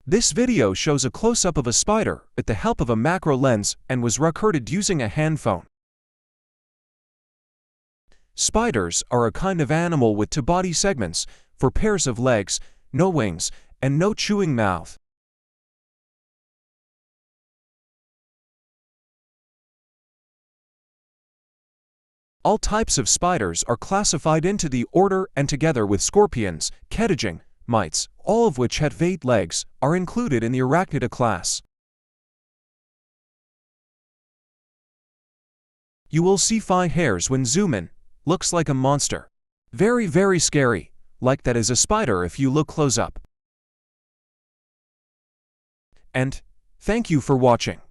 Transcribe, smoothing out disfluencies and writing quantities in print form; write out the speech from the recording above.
This video shows a close-up of a spider with the help of a macro lens and was recorded using a hand phone. Spiders are a kind of animal with two body segments, 4 pairs of legs, no wings, and no chewing mouth. All types of spiders are classified into the order and together with scorpions, Chaetogene, mites, all of which have 8 legs, are included in the Arachnida class. You will see 5 hairs when zoom in. Looks like a monster. Very scary, like that is a spider if you look close up. And thank you for watching.